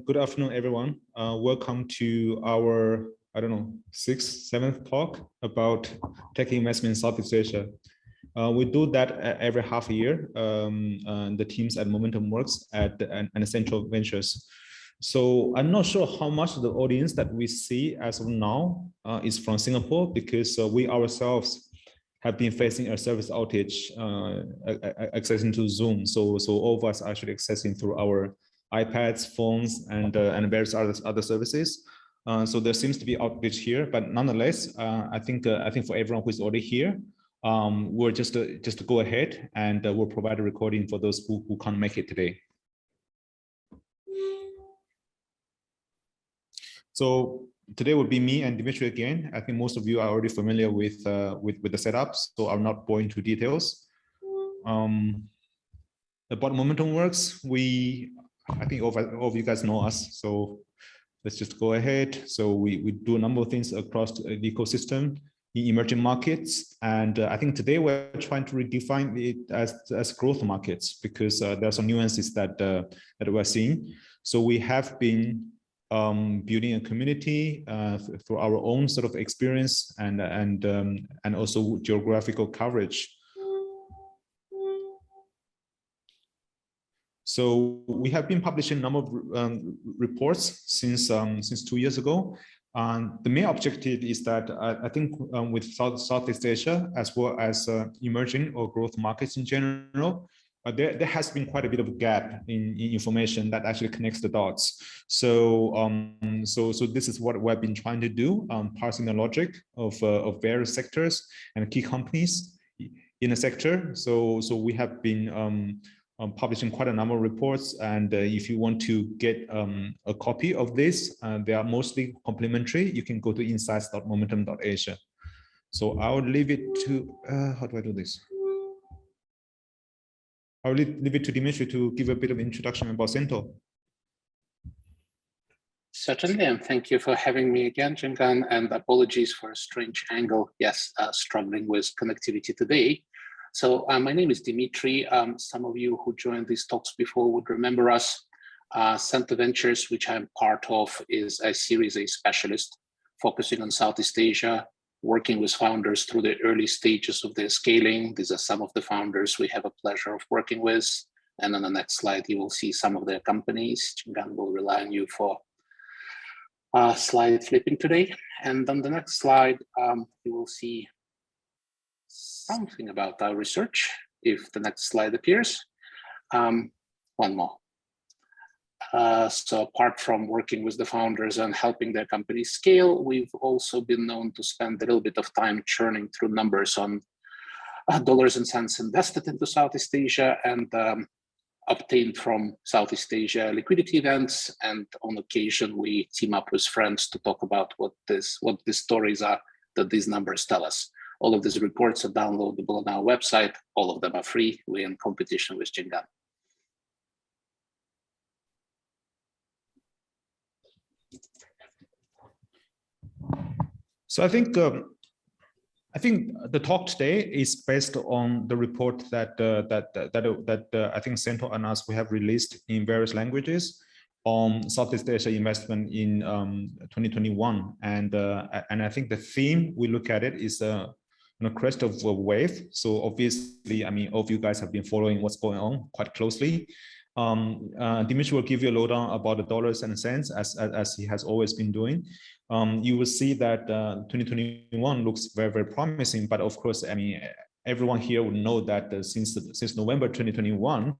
good afternoon, everyone. Welcome to our, I don't know, 6th, 7th talk about tech investment in Southeast Asia. We do that every half a year. The teams at Momentum Works and Cento Ventures. So I'm not sure how much of the audience that we see as of now is from Singapore, because we ourselves have been facing a service outage accessing to Zoom. So all of us are actually accessing through our iPads, phones, and various other services. So there seems to be outage here, but nonetheless, I think for everyone who is already here, we're just to go ahead and we'll provide a recording for those who can't make it today. So today will be me and Dmitry again. I think most of you are already familiar with the setup, so I'll not bore into details. About Momentum Works, I think all of you guys know us, so let's just go ahead. So we do a number of things across the ecosystem in emerging markets, and I think today we're trying to redefine it as growth markets, because there are some nuances that we're seeing. So we have been building a community through our own sort of experience and also geographical coverage. So we have been publishing a number of reports since 2 years ago. The main objective is that I think with Southeast Asia, as well as emerging or growth markets in general, there has been quite a bit of a gap in information that actually connects the dots. So this is what we've been trying to do, parsing the logic of various sectors and key companies in a sector. So we have been publishing quite a number of reports, and if you want to get a copy of this, they are mostly complimentary. You can go to insights.momentum.asia. So I would leave it to how do I do this? I'll leave it to Dmitry to give a bit of introduction about Cento. Certainly, and thank you for having me again, Jianggan, and apologies for a strange angle. Yes, struggling with connectivity today. So my name is Dmitry. Some of you who joined these talks before would remember us. Cento Ventures, which I'm part of, is a Series A specialist focusing on Southeast Asia, working with founders through the early stages of their scaling. These are some of the founders we have a pleasure of working with. And on the next slide, you will see some of their companies. Jianggan will rely on you for slide flipping today. And on the next slide, you will see something about our research, if the next slide appears. One more. So apart from working with the founders and helping their companies scale, we've also been known to spend a little bit of time churning through numbers on dollars and cents invested into Southeast Asia and obtained from Southeast Asia liquidity events. And on occasion, we team up with friends to talk about what the stories are that these numbers tell us. All of these reports are downloadable on our website. All of them are free. We're in competition with Jianggan. So I think the talk today is based on the report that I think Cento and us we have released in various languages on Southeast Asia investment in 2021, and I think the theme we look at it is on a crest of a wave. So obviously, I mean, all of you guys have been following what's going on quite closely. Dmitry will give you a lowdown about the dollars and cents as he has always been doing. You will see that 2021 looks very, very promising, but of course, I mean, everyone here would know that since November 2021,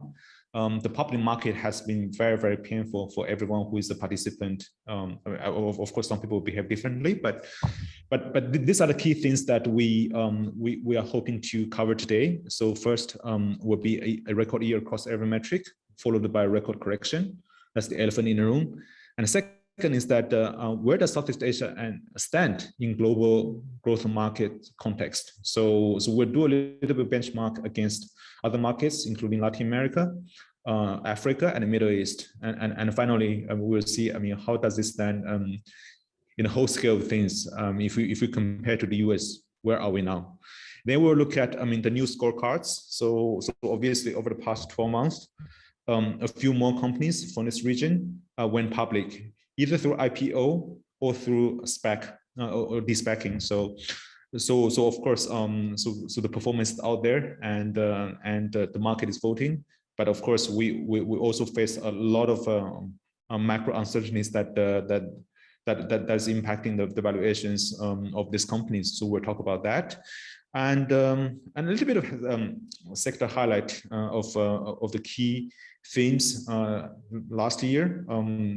the public market has been very, very painful for everyone who is a participant. Of course, some people behave differently, but these are the key things that we are hoping to cover today. So first will be a record year across every metric, followed by a record correction. That's the elephant in the room. And the second is that where does Southeast Asia stand in global growth market context? So we'll do a little bit benchmark against other markets, including Latin America, Africa, and the Middle East. And finally, we'll see, I mean, how does this stand in the whole scale of things? If we compare to the US, where are we now? Then we'll look at, I mean, the new scorecards. So obviously over the past 12 months, a few more companies from this region went public, either through IPO or through SPAC or de-SPACing. So of course, so the performance is out there, and the market is voting. But of course, we also face a lot of macro uncertainties that's impacting the valuations of these companies. So we'll talk about that, and a little bit of sector highlight of the key themes last year,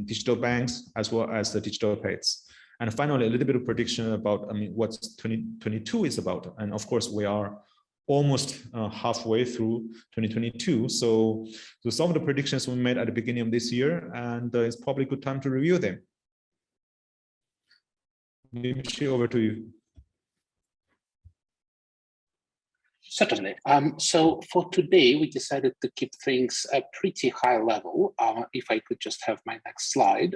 digital banks as well as the digital payments. And finally, a little bit of prediction about, what 2022 is about. And of course, we are almost halfway through 2022. So some of the predictions we made at the beginning of this year, and it's probably a good time to review them. Dmitry, over to you. Certainly. So for today, we decided to keep things at pretty high level. If I could just have my next slide,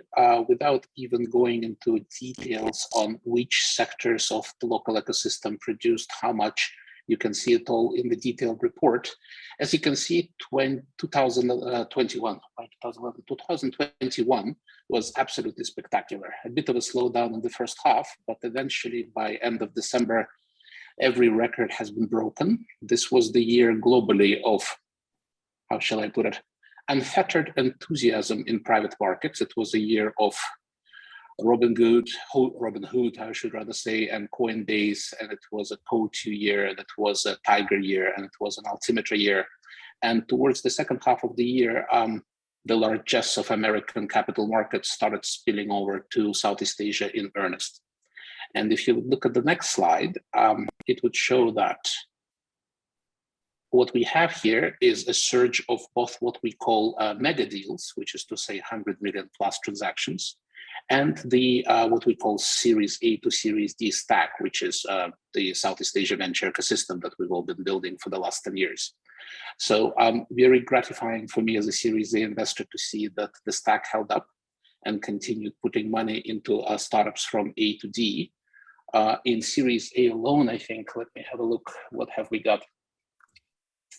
without even going into details on which sectors of the local ecosystem produced how much. You can see it all in the detailed report. As you can see, 2021 was absolutely spectacular. A bit of a slowdown in the first half, but eventually by end of December, every record has been broken. This was the year globally of, how shall I put it, unfettered enthusiasm in private markets. It was a year of Robin Hood, I should rather say, and Coinbase, and it was a Cento year, and it was a Tiger year, and it was an Altimeter year. And towards the second half of the year, the largesse of American capital markets started spilling over to Southeast Asia in earnest. And if you look at the next slide, it would show that what we have here is a surge of both what we call mega deals, which is to say 100 million plus transactions, and the what we call Series A to Series D stack, which is the Southeast Asia venture ecosystem that we've all been building for the last 10 years. So very gratifying for me as a Series A investor to see that the stack held up and continued putting money into startups from A to D. In Series A alone, I think, let me have a look, what have we got?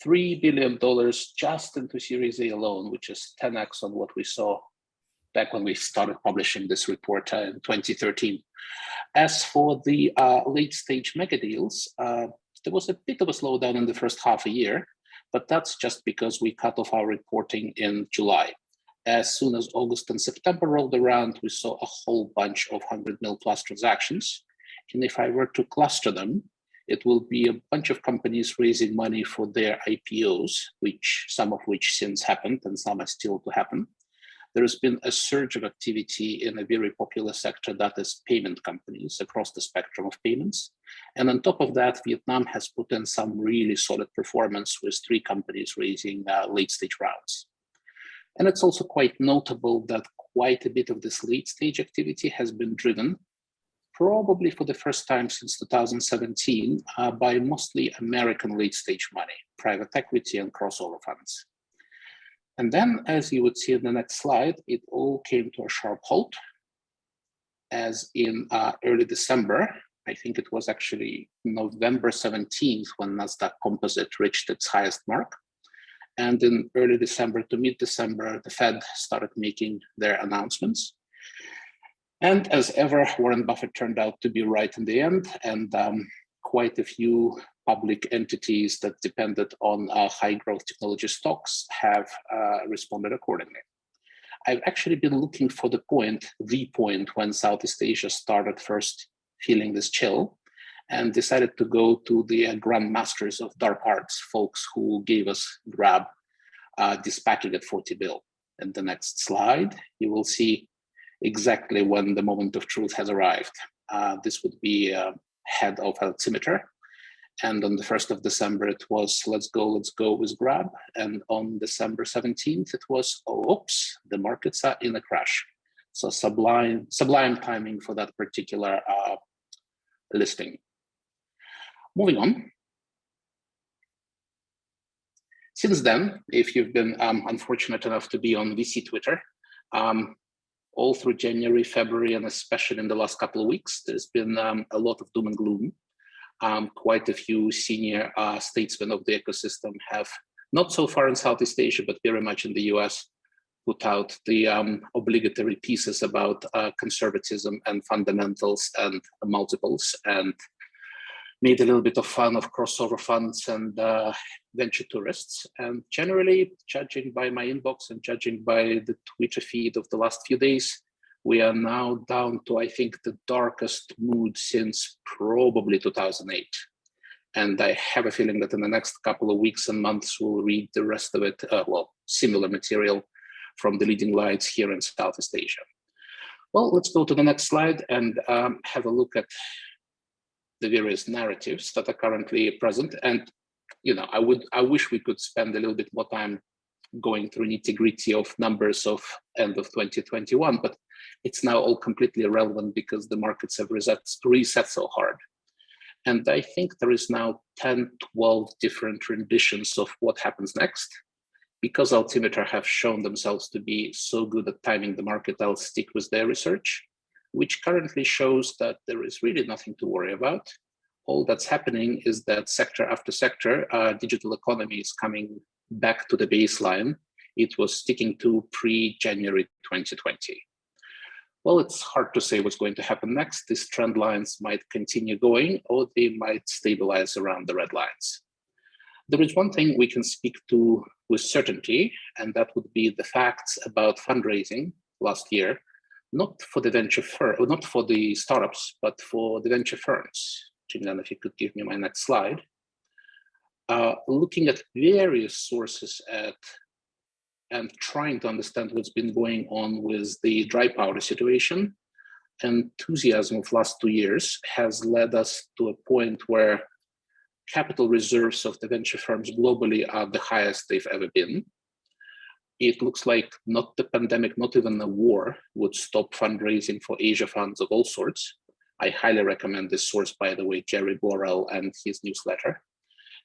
$3 billion just into Series A alone, which is 10x on what we saw back when we started publishing this report in 2013. As for the late stage mega deals, there was a bit of a slowdown in the first half a year, but that's just because we cut off our reporting in July. As soon as August and September rolled around, we saw a whole bunch of 100 mil plus transactions. And if I were to cluster them, it will be a bunch of companies raising money for their IPOs, some of which since happened and some are still to happen. There has been a surge of activity in a very popular sector that is payment companies across the spectrum of payments. And on top of that, Vietnam has put in some really solid performance with 3 companies raising late stage rounds. And it's also quite notable that quite a bit of this late stage activity has been driven, probably for the first time since 2017, by mostly American late stage money, private equity and crossover funds. And then, as you would see in the next slide, it all came to a sharp halt, as in early December. I think it was actually November 17th when Nasdaq Composite reached its highest mark. And in early December to mid-December, the Fed started making their announcements. And as ever, Warren Buffett turned out to be right in the end, and quite a few public entities that depended on high growth technology stocks have responded accordingly. I've actually been looking for the point when Southeast Asia started first feeling this chill, and decided to go to the grandmasters of dark arts, folks who gave us Grab de-SPACing at 40 bill. In the next slide, you will see exactly when the moment of truth has arrived. This would be head of Altimeter. And on the 1st of December, it was, let's go with Grab. And on December 17th, it was, oh, oops, the markets are in a crash. So sublime timing for that particular listing. Moving on. Since then, if you've been unfortunate enough to be on VC Twitter, all through January, February, and especially in the last couple of weeks, there's been a lot of doom and gloom. Quite a few senior statesmen of the ecosystem have not so far in Southeast Asia, but very much in the US, put out the obligatory pieces about conservatism and fundamentals and multiples, and made a little bit of fun of crossover funds and venture tourists. And generally, judging by my inbox and judging by the Twitter feed of the last few days, we are now down to, I think, the darkest mood since probably 2008. And I have a feeling that in the next couple of weeks and months, we'll read the rest of it, similar material from the leading lights here in Southeast Asia. Well, let's go to the next slide and have a look at the various narratives that are currently present. And I wish we could spend a little bit more time going through nitty-gritty of numbers of end of 2021, but it's now all completely irrelevant because the markets have reset so hard. And I think there is now 10, 12 different renditions of what happens next. Because Altimeter have shown themselves to be so good at timing the market, I'll stick with their research, which currently shows that there is really nothing to worry about. All that's happening is that sector after sector, digital economy is coming back to the baseline it was sticking to pre-January 2020. Well, it's hard to say what's going to happen next. These trend lines might continue going, or they might stabilize around the red lines. There is one thing we can speak to with certainty, and that would be the facts about fundraising last year, not for the not for the startups, but for the venture firms. Jianggan, if you could give me my next slide. Looking at various sources and trying to understand what's been going on with the dry powder situation, enthusiasm of last 2 years has led us to a point where capital reserves of the venture firms globally are the highest they've ever been. It looks like not the pandemic, not even the war would stop fundraising for Asia funds of all sorts. I highly recommend this source, by the way, Jerry Borrell and his newsletter.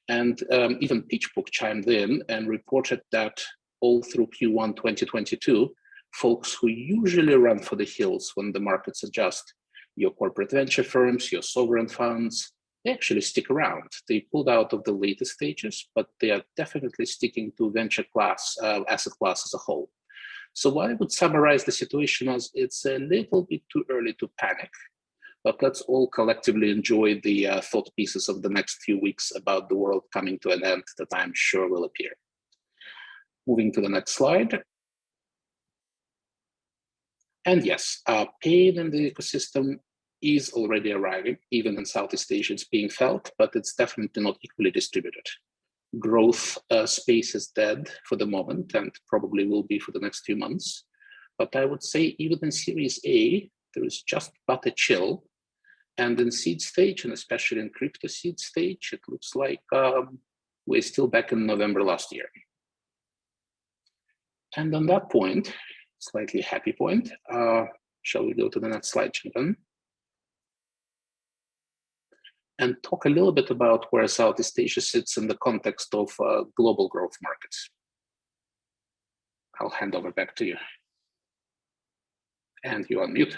And even PitchBook chimed in and reported that all through Q1 2022, folks who usually run for the hills when the markets adjust, your corporate venture firms, your sovereign funds, they actually stick around. They pulled out of the later stages, but they are definitely sticking to venture class, asset class as a whole. So I would summarize the situation as it's a little bit too early to panic, but let's all collectively enjoy the thought pieces of the next few weeks about the world coming to an end that I'm sure will appear. Moving to the next slide. And yes, pain in the ecosystem is already arriving. Even in Southeast Asia, it's being felt, but it's definitely not equally distributed. Growth space is dead for the moment and probably will be for the next few months. But I would say even in Series A, there is just but a chill. And in seed stage, and especially in crypto seed stage, it looks like we're still back in November last year. And on that point, slightly happy point, shall we go to the next slide, Jianggan? And talk a little bit about where Southeast Asia sits in the context of global growth markets. I'll hand over back to you. And you're on mute.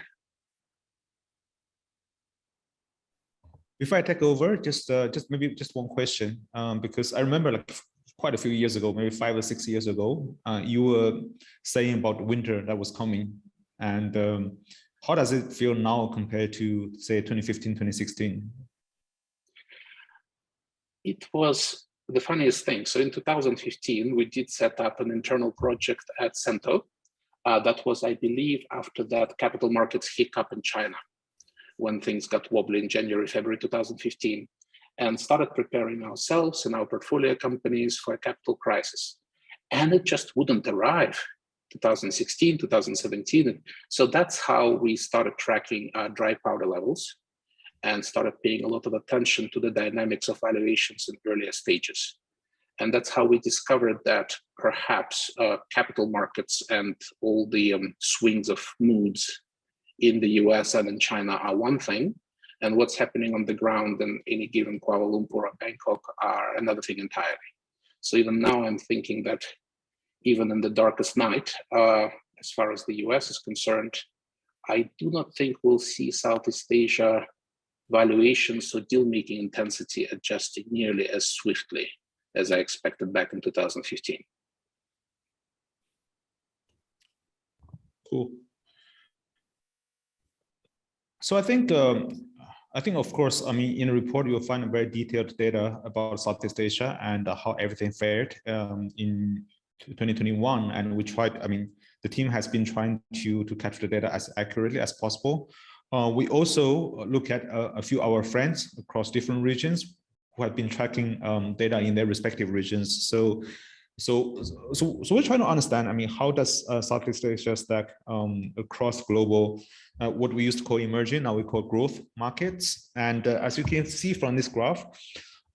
Before I take over, just maybe one question, because I remember like quite a few years ago, maybe 5 or 6 years ago, you were saying about winter that was coming. And how does it feel now compared to, say, 2015, 2016? It was the funniest thing. So in 2015, we did set up an internal project at Cento. That was, I believe, after that capital markets hiccup in China, when things got wobbly in January, February 2015, and started preparing ourselves and our portfolio companies for a capital crisis. And it just wouldn't arrive. 2016, 2017. So that's how we started tracking dry powder levels and started paying a lot of attention to the dynamics of valuations in earlier stages. And that's how we discovered that perhaps capital markets and all the swings of moods in the US and in China are one thing, and what's happening on the ground in any given Kuala Lumpur or Bangkok are another thing entirely. So even now I'm thinking that even in the darkest night, as far as the US is concerned, I do not think we'll see Southeast Asia valuations or deal-making intensity adjusting nearly as swiftly as I expected back in 2015. Cool. So I think of course, I mean, in the report, you'll find very detailed data about Southeast Asia and how everything fared in 2021. And we tried, I mean, the team has been trying to capture the data as accurately as possible. We also look at a few of our friends across different regions who have been tracking data in their respective regions. So we're trying to understand, I mean, how does Southeast Asia stack across global, what we used to call emerging, now we call growth markets. And as you can see from this graph,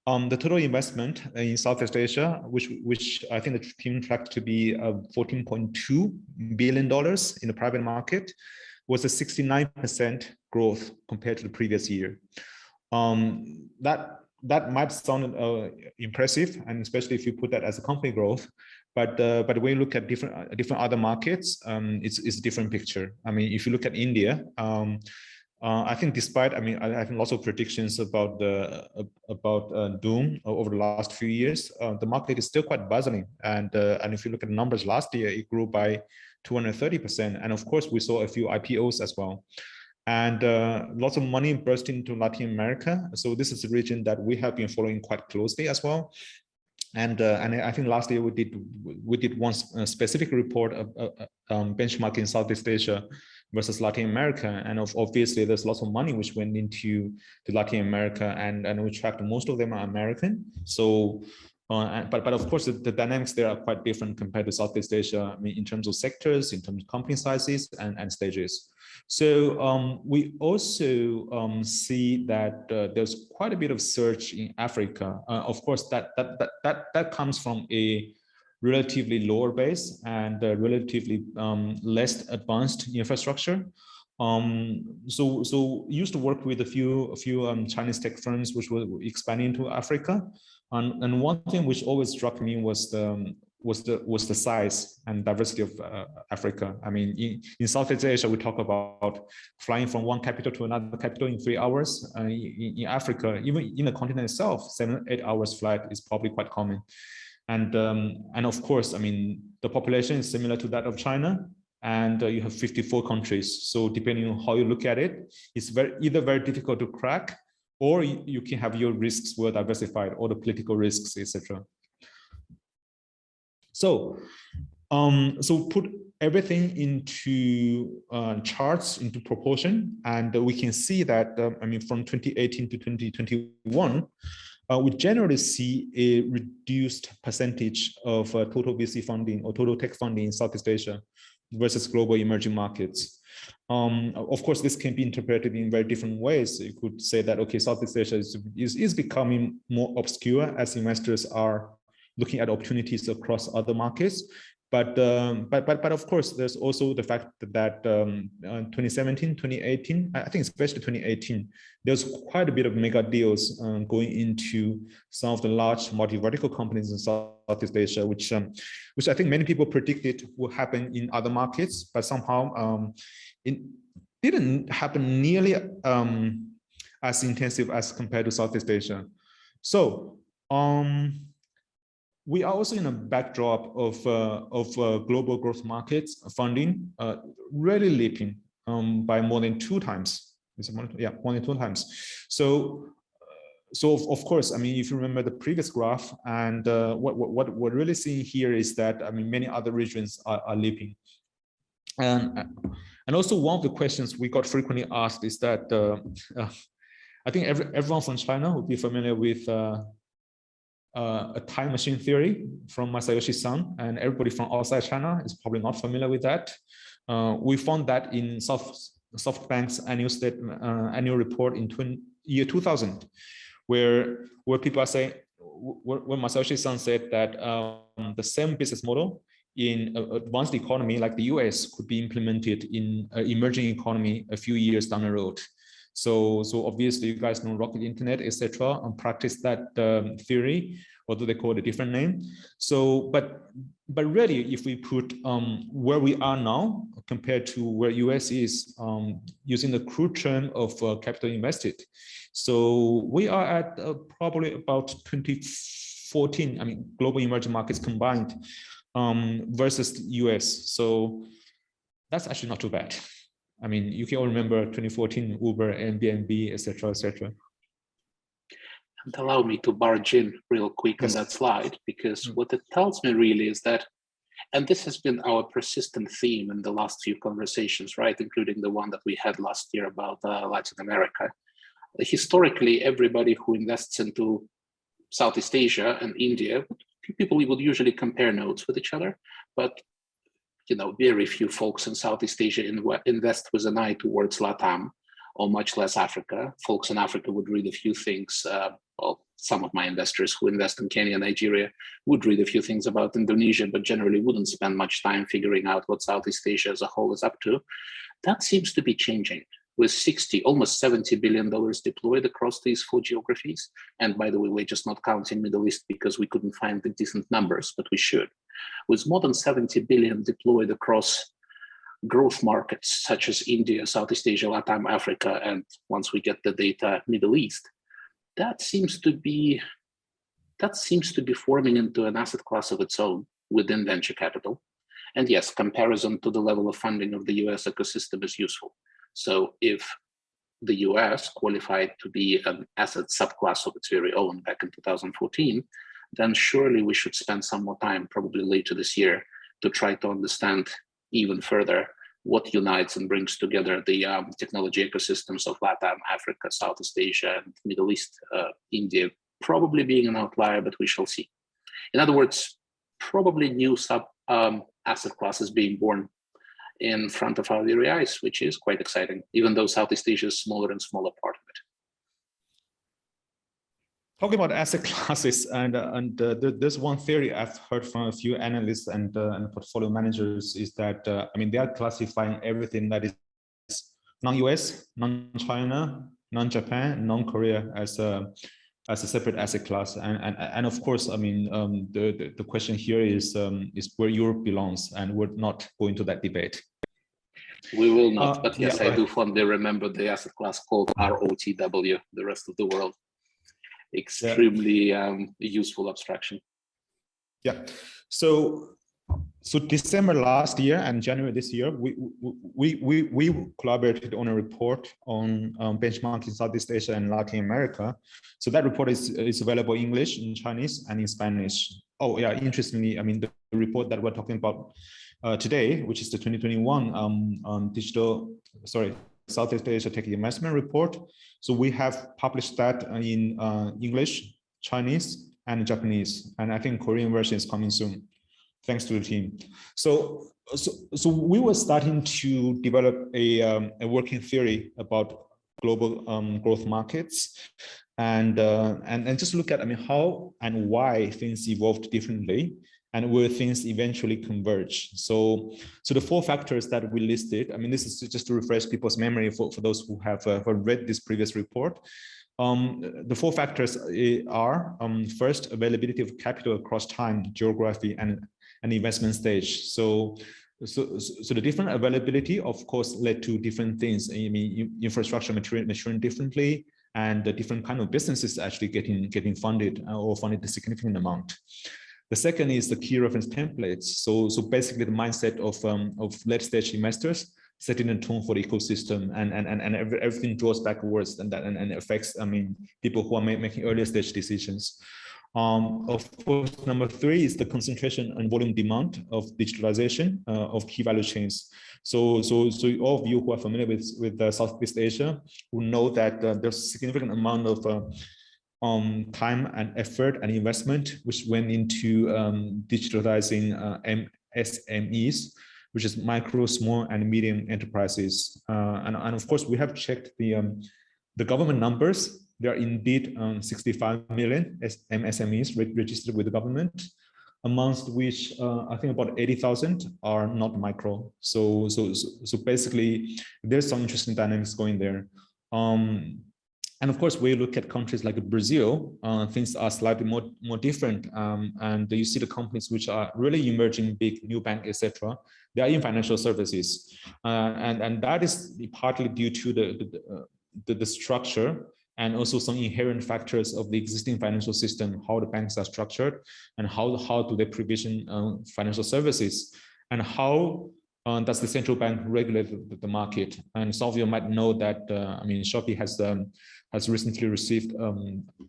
the total investment in Southeast Asia, which I think the team tracked to be $14.2 billion in the private market, was a 69% growth compared to the previous year. That might sound impressive, and especially if you put that as a company growth. But when you look at different other markets, it's a different picture. I mean, if you look at India, I think despite, I mean, I have lots of predictions about doom over the last few years, the market is still quite bustling. And if you look at the numbers last year, it grew by 230%. And of course, we saw a few IPOs as well. And lots of money burst into Latin America. So this is a region that we have been following quite closely as well. And I think last year we did one specific report of benchmarking Southeast Asia versus Latin America, and obviously there's lots of money which went into Latin America, and we tracked most of them are American. So, but of course the dynamics there are quite different compared to Southeast Asia. I mean, in terms of sectors, in terms of company sizes and stages. So we also see that there's quite a bit of surge in Africa. Of course, that comes from a relatively lower base and relatively less advanced infrastructure. So used to work with a few Chinese tech firms which were expanding into Africa, and one thing which always struck me was the size and diversity of Africa. I mean, in Southeast Asia, we talk about flying from one capital to another capital in 3 hours. In Africa, even in the continent itself, 7-8 hours flight is probably quite common. And of course, I mean, the population is similar to that of China, and you have 54 countries. So depending on how you look at it, it's either very difficult to crack, or you can have your risks well diversified, or the political risks, etc. So, so put everything into charts, into proportion, and we can see that, I mean, from 2018 to 2021, we generally see a reduced percentage of total VC funding or total tech funding in Southeast Asia versus global emerging markets. Of course, this can be interpreted in very different ways. You could say that, okay, Southeast Asia is becoming more obscure as investors are looking at opportunities across other markets. But of course, there's also the fact that 2017, 2018, I think especially 2018, there's quite a bit of mega deals going into some of the large multi-vertical companies in Southeast Asia, which I think many people predicted will happen in other markets, but somehow it didn't happen nearly as intensive as compared to Southeast Asia. So we are also in a backdrop of global growth markets funding really leaping by more than 2 times. Yeah, more than 2 times. So of course, I mean, if you remember the previous graph, and what we're really seeing here is that, I mean, many other regions are leaping. And also one of the questions we got frequently asked is that I think everyone from China would be familiar with a time machine theory from Masayoshi Son, and everybody from outside China is probably not familiar with that. We found that in SoftBank's annual report in year 2000, where people are saying, when Masayoshi Son said that the same business model in an advanced economy like the US could be implemented in an emerging economy a few years down the road. So obviously you guys know Rocket Internet, etc., and practice that theory, although they call it a different name. So, but really, if we put where we are now compared to where US is, using the crude term of capital invested, so we are at probably about 24 14, I mean, global emerging markets combined versus US. So that's actually not too bad. I mean, you can all remember 2014, Uber, Airbnb, etc., etc. And allow me to barge in real quick on that slide, because what it tells me really is that, and this has been our persistent theme in the last few conversations, right, including the one that we had last year about Latin America. Historically, everybody who invests into Southeast Asia and India, people would usually compare notes with each other, but very few folks in Southeast Asia invest with an eye towards LATAM, or much less Africa. Folks in Africa would read a few things. Well, some of my investors who invest in Kenya, Nigeria would read a few things about Indonesia, but generally wouldn't spend much time figuring out what Southeast Asia as a whole is up to. That seems to be changing, with almost $70 billion deployed across these 4 geographies. And by the way, we're just not counting Middle East because we couldn't find the decent numbers, but we should. With more than 70 billion deployed across growth markets such as India, Southeast Asia, Latin Africa, and once we get the data, Middle East, that seems to be forming into an asset class of its own within venture capital. And yes, comparison to the level of funding of the US ecosystem is useful. So if the US qualified to be an asset subclass of its very own back in 2014, then surely we should spend some more time, probably later this year, to try to understand even further what unites and brings together the technology ecosystems of Latin, Africa, Southeast Asia, and Middle East, India probably being an outlier, but we shall see. In other words, probably new asset classes being born in front of our very eyes, which is quite exciting, even though Southeast Asia is smaller and smaller part of it. Talking about asset classes, and there's one theory I've heard from a few analysts and portfolio managers is that, I mean, they are classifying everything that is non-US, non-China, non-Japan, non-Korea as a separate asset class. And of course, I mean, the question here is where Europe belongs, and we're not going to that debate. We will not, but yes, yeah, I do fondly remember the asset class called ROTW, the rest of the world. Extremely useful abstraction. Yeah. So December last year and January this year, we collaborated on a report on benchmarking Southeast Asia and Latin America. So that report is available in English, in Chinese, and in Spanish. Oh yeah, interestingly, I mean, the report that we're talking about today, which is the 2021 Southeast Asia Tech Investment Report. So we have published that in English, Chinese, and Japanese, and I think Korean version is coming soon, thanks to the team. So we were starting to develop a working theory about global growth markets, and just look at, I mean, how and why things evolved differently, and where things eventually converge. So the 4 factors that we listed, I mean, this is just to refresh people's memory for those who have read this previous report. The 4 factors are, first, availability of capital across time, geography, and investment stage. So the different availability, of course, led to different things. I mean, infrastructure maturing differently, and the different kind of businesses actually getting funded or funded a significant amount. The second is the key reference templates. So basically the mindset of late stage investors setting a tone for the ecosystem, and everything draws backwards, and affects, I mean, people who are making earlier stage decisions. Of course, number 3 is the concentration and volume demand of digitalization of key value chains. So all of you who are familiar with Southeast Asia will know that there's a significant amount of time and effort and investment which went into digitalizing SMEs, which is micro, small, and medium enterprises. And of course, we have checked the government numbers. There are indeed 65 million MSMEs registered with the government, amongst which I think about 80,000 are not micro. So basically, there's some interesting dynamics going there. And of course, when you look at countries like Brazil, things are slightly more different. And you see the companies which are really emerging, big, new bank, etc. They are in financial services, and that is partly due to the structure and also some inherent factors of the existing financial system, how the banks are structured, and how do they provision financial services, and how does the central bank regulate the market. And some of you might know that I mean, Shopee has recently received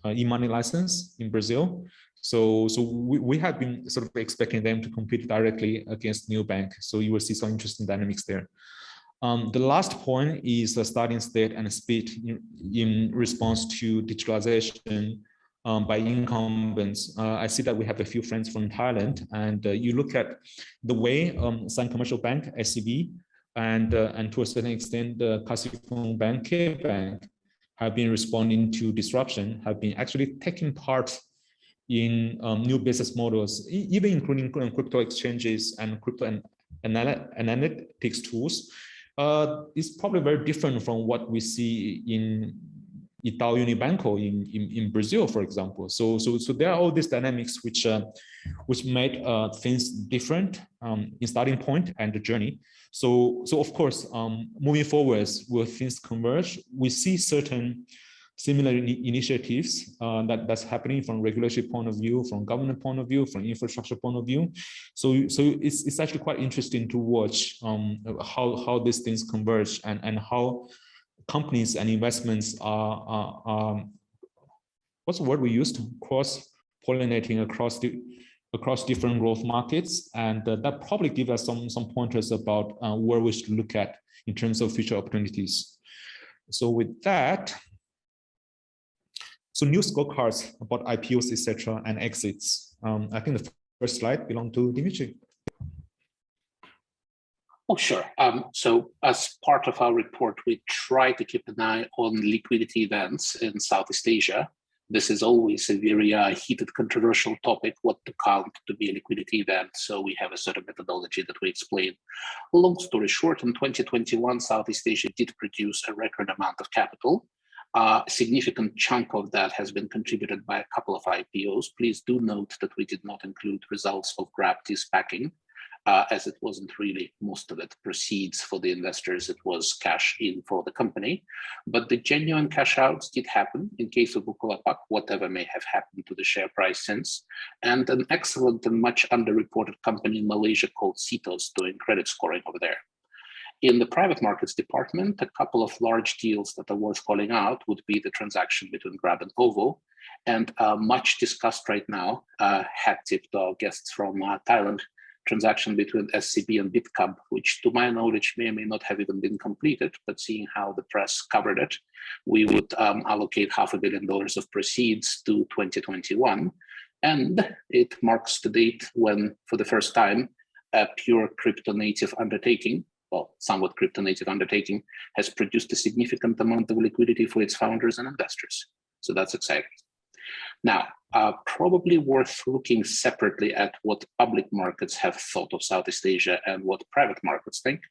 e-money license in Brazil. So we have been sort of expecting them to compete directly against Nubank. So you will see some interesting dynamics there. The last point is the starting state and speed in response to digitalization by incumbents. I see that we have a few friends from Thailand, and you look at the way some commercial bank, SCB, and to a certain extent, the Kasikorn Bank, K-Bank, have been responding to disruption, have been actually taking part in new business models, even including crypto exchanges and crypto analytics tools. It's probably very different from what we see in Itaú Unibanco in Brazil, for example. So there are all these dynamics which made things different in starting point and the journey. So of course, moving forwards, will things converge? We see certain similar initiatives that's happening from regulatory point of view, from government point of view, from infrastructure point of view. So it's actually quite interesting to watch how these things converge and how companies and investments are what's the word we used? Cross-pollinating across different growth markets, and that probably gives us some pointers about where we should look at in terms of future opportunities. So with that. So new scorecards about IPOs, etc., and exits. I think the first slide belongs to Dmitry. Oh, sure. So as part of our report, we try to keep an eye on liquidity events in Southeast Asia. This is always a very heated, controversial topic, what to count to be a liquidity event. So we have a certain methodology that we explain. Long story short, in 2021, Southeast Asia did produce a record amount of capital. A significant chunk of that has been contributed by a couple of IPOs. Please do note that we did not include results of Grab de-SPACing, as it wasn't really most of it proceeds for the investors. It was cash in for the company. But the genuine cash outs did happen in case of Bukalapak, whatever may have happened to the share price since. And an excellent and much underreported company in Malaysia called Cento is doing credit scoring over there. In the private markets department, a couple of large deals that are worth calling out would be the transaction between Grab and OVO, and much discussed right now, hat tip to our guests from Thailand, transaction between SCB and Bitcub, which to my knowledge may or may not have even been completed, but seeing how the press covered it, we would allocate $500 million of proceeds to 2021. And it marks the date when, for the first time, a pure crypto native undertaking, well, somewhat crypto native undertaking, has produced a significant amount of liquidity for its founders and investors. So that's exciting. Now, probably worth looking separately at what public markets have thought of Southeast Asia and what private markets think.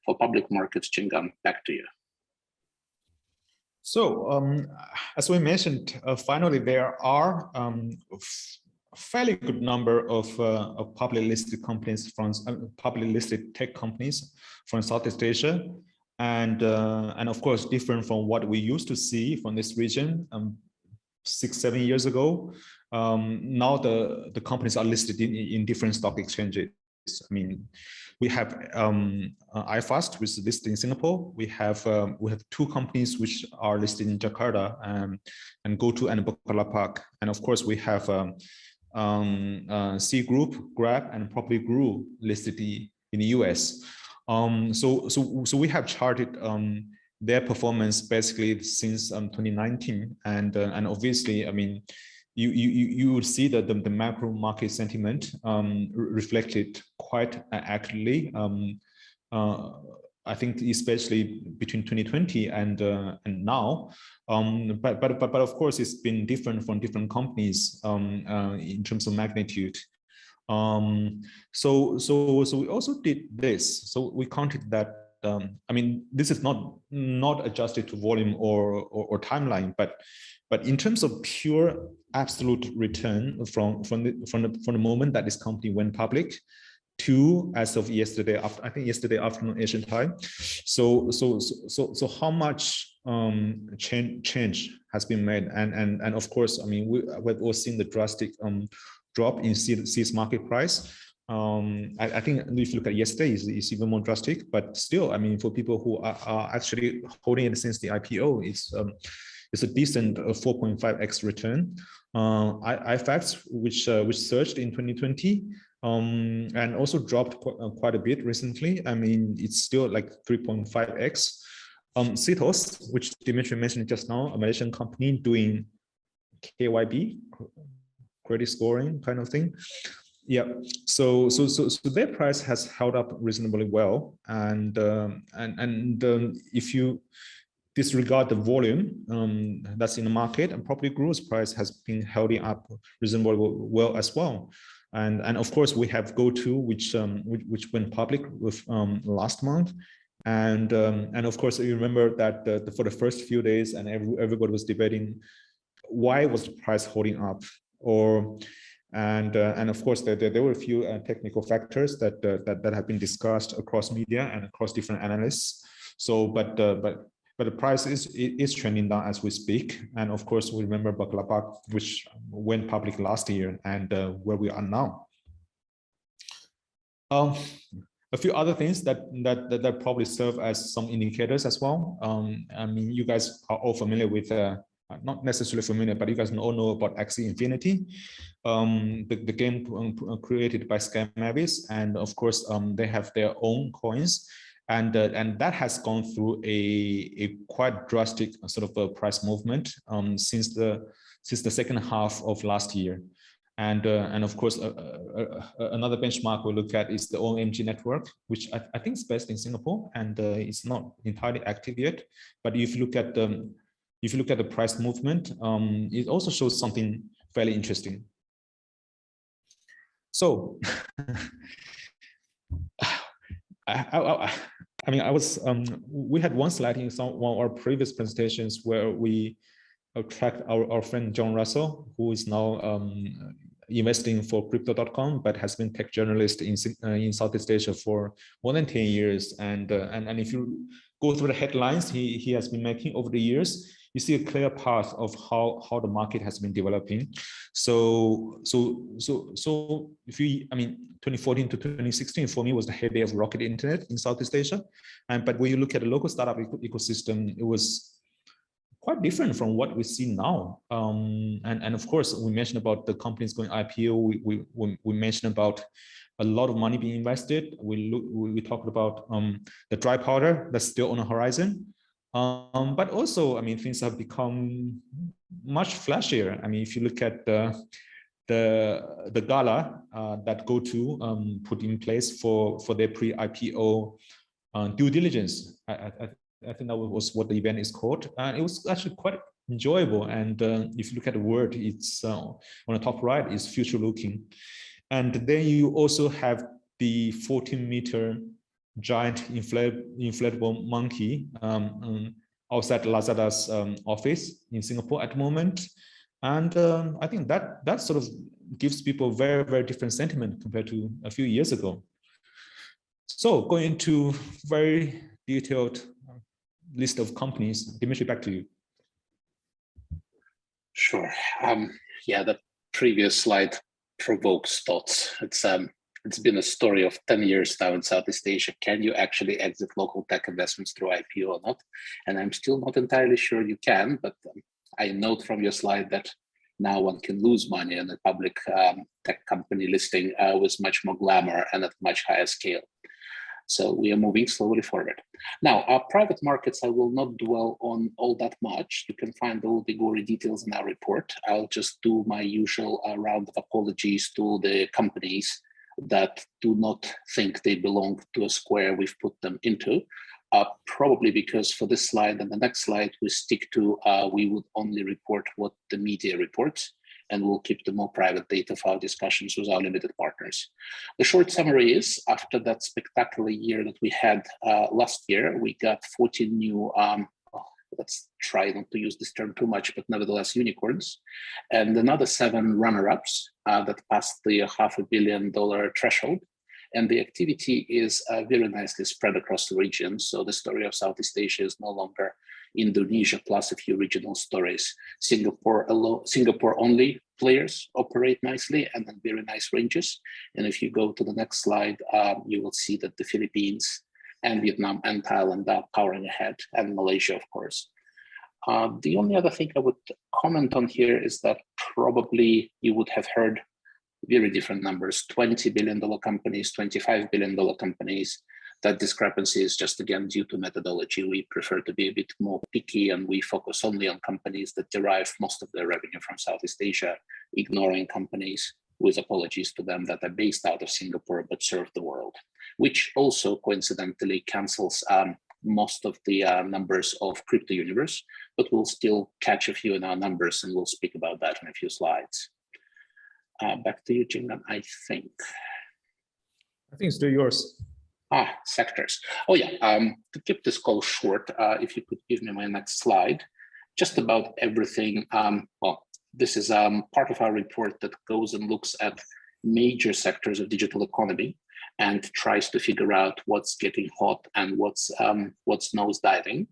For public markets, Jianggan, back to you. So, as we mentioned, finally, there are fairly good number of publicly listed companies from publicly listed tech companies from Southeast Asia, and of course different from what we used to see from this region 6-7 years ago. Now the companies are listed in different stock exchanges. I mean, we have iFast, which is listed in Singapore. We have 2 companies which are listed in Jakarta, and GoTo and Bukalapak, and of course we have C Group, Grab, and probably Gru listed in the US. So we have charted their performance basically since 2019, and obviously, I mean, you would see that the macro market sentiment reflected quite accurately. I think especially between 2020 and now, but of course it's been different from different companies in terms of magnitude. So we also did this. So we counted that. I mean, this is not adjusted to volume or timeline, but in terms of pure absolute return from the moment that this company went public to as of yesterday, I think yesterday afternoon Asian time. So how much change has been made, and of course, I mean, we've all seen the drastic drop in seeds market price. I think if you look at yesterday, it's even more drastic, but still, I mean, for people who are actually holding it since the IPO, it's a decent 4.5x return. IFAX, which surged in 2020, and also dropped quite a bit recently. I mean, it's still like 3.5x. Cetos, which Dmitry mentioned just now, a Malaysian company doing KYB, credit scoring kind of thing. Yeah, so their price has held up reasonably well, and if you disregard the volume that's in the market, and property growth price has been holding up reasonably well as well. And of course we have GoTo, which went public with last month, and of course you remember that for the first few days, and everybody was debating why was the price holding up, and of course there were a few technical factors that have been discussed across media and across different analysts. So but the price is trending down as we speak, and of course we remember Bukalapak, which went public last year, and where we are now. A few other things that probably serve as some indicators as well. I mean, you guys are all familiar with not necessarily familiar, but you guys all know about Axie Infinity, the game created by Scam Mavis, and of course they have their own coins, and that has gone through a quite drastic sort of a price movement since the second half of last year, and of course another benchmark we look at is the OMG network, which I think is based in Singapore, and it's not entirely active yet, but if you look at the price movement, it also shows something fairly interesting. So I mean, we had one slide in one of our previous presentations where we tracked our friend John Russell, who is now investing for crypto.com, but has been tech journalist in Southeast Asia for more than 10 years. And if you go through the headlines he has been making over the years, you see a clear path of how the market has been developing. So if you, I mean, 2014 to 2016 for me was the heyday of rocket internet in Southeast Asia, but when you look at the local startup ecosystem, it was quite different from what we see now. And of course, we mentioned about the companies going IPO. We mentioned about a lot of money being invested. We talked about the dry powder that's still on the horizon. But also, I mean, things have become much flashier. I mean, if you look at the gala that GoTo put in place for their pre-IPO due diligence, I think that was what the event is called, and it was actually quite enjoyable. And if you look at the word, it's on the top right is future looking, and then you also have the 14-meter giant inflatable monkey outside Lazada's office in Singapore at the moment, and I think that sort of gives people very, very different sentiment compared to a few years ago. So going into very detailed list of companies, Dmitry, back to you. Sure. Yeah, the previous slide provokes thoughts. It's been a story of 10 years now in Southeast Asia. Can you actually exit local tech investments through IPO or not? And I'm still not entirely sure you can, but I note from your slide that now one can lose money on a public tech company listing with much more glamour and at much higher scale. So we are moving slowly forward. Now, our private markets, I will not dwell on all that much. You can find all the gory details in our report. I'll just do my usual round of apologies to the companies that do not think they belong to a square we've put them into. Probably because for this slide and the next slide, we stick to, we would only report what the media reports, and we'll keep the more private data for our discussions with our limited partners. The short summary is, after that spectacular year that we had last year, we got 14 new, let's try not to use this term too much, but nevertheless unicorns, and another 7 runner-ups that passed the $500 million threshold. And the activity is very nicely spread across the region. So the story of Southeast Asia is no longer Indonesia plus a few regional stories. Singapore only players operate nicely and then very nice ranges. And if you go to the next slide, you will see that the Philippines and Vietnam and Thailand are powering ahead, and Malaysia, of course. The only other thing I would comment on here is that probably you would have heard very different numbers, $20 billion companies, $25 billion companies. That discrepancy is just, again, due to methodology. We prefer to be a bit more picky, and we focus only on companies that derive most of their revenue from Southeast Asia, ignoring companies, with apologies to them, that are based out of Singapore but serve the world, which also coincidentally cancels most of the numbers of crypto universe, but we'll still catch a few in our numbers, and we'll speak about that in a few slides. Back to you, Jianggan, I think. I think it's still yours. Sectors. Oh yeah, to keep this call short, if you could give me my next slide, just about everything. Well, this is part of our report that goes and looks at major sectors of digital economy and tries to figure out what's getting hot and what's nosediving.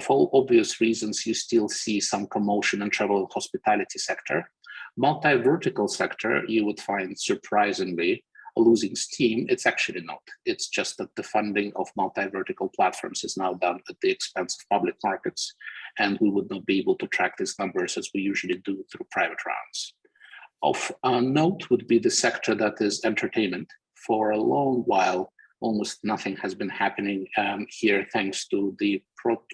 For obvious reasons, you still see some commotion in travel and hospitality sector. Multi-vertical sector, you would find surprisingly losing steam. It's actually not. It's just that the funding of multi-vertical platforms is now done at the expense of public markets, and we would not be able to track these numbers as we usually do through private rounds. Of note would be the sector that is entertainment. For a long while, almost nothing has been happening here, thanks to the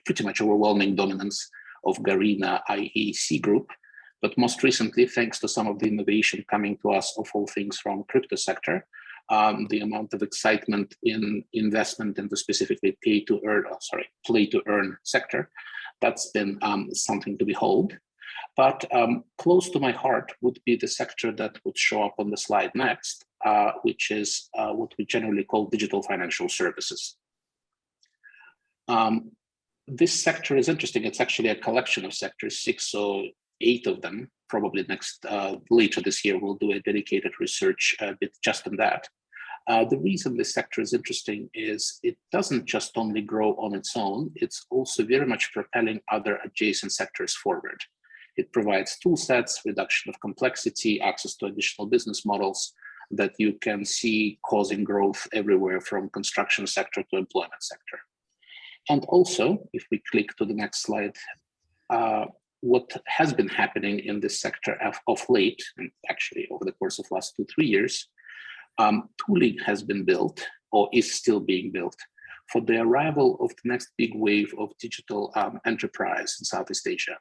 pretty much overwhelming dominance of Garena IEC Group. But most recently, thanks to some of the innovation coming to us of all things from crypto sector, the amount of excitement in investment into specifically play to earn sector, that's been something to behold. But close to my heart would be the sector that would show up on the slide next, which is what we generally call digital financial services. This sector is interesting. It's actually a collection of sectors, 6 or 8 of them. Probably later this year, we'll do a dedicated research bit just on that. The reason this sector is interesting is it doesn't just only grow on its own, it's also very much propelling other adjacent sectors forward. It provides tool sets, reduction of complexity, access to additional business models that you can see causing growth everywhere from construction sector to employment sector. And also, if we click to the next slide, what has been happening in this sector of late, and actually over the course of the last 2-3 years, tooling has been built or is still being built for the arrival of the next big wave of digital enterprise in Southeast Asia.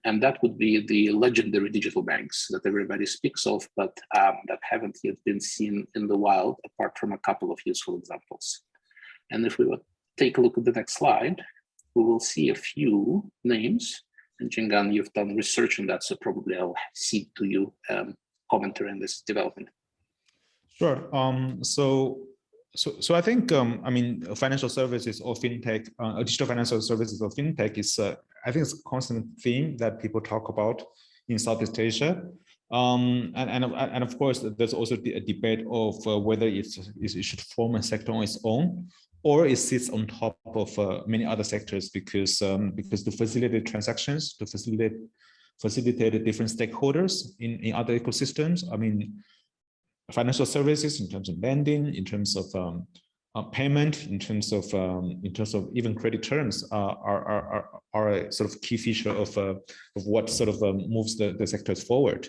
And that would be the legendary digital banks that everybody speaks of, but that haven't yet been seen in the wild, apart from a couple of useful examples. And if we would take a look at the next slide, we will see a few names. And Jianggan, you've done research on that, so probably I'll cede to you commentary on this development. Sure. So I think financial services or fintech, digital financial services or fintech is I think it's a constant theme that people talk about in Southeast Asia. And of course, there's also a debate of whether it should form a sector on its own, or it sits on top of many other sectors because to facilitate transactions, to facilitate different stakeholders in other ecosystems. I mean, financial services in terms of lending, in terms of payment, in terms of even credit terms are a sort of key feature of what sort of moves the sectors forward.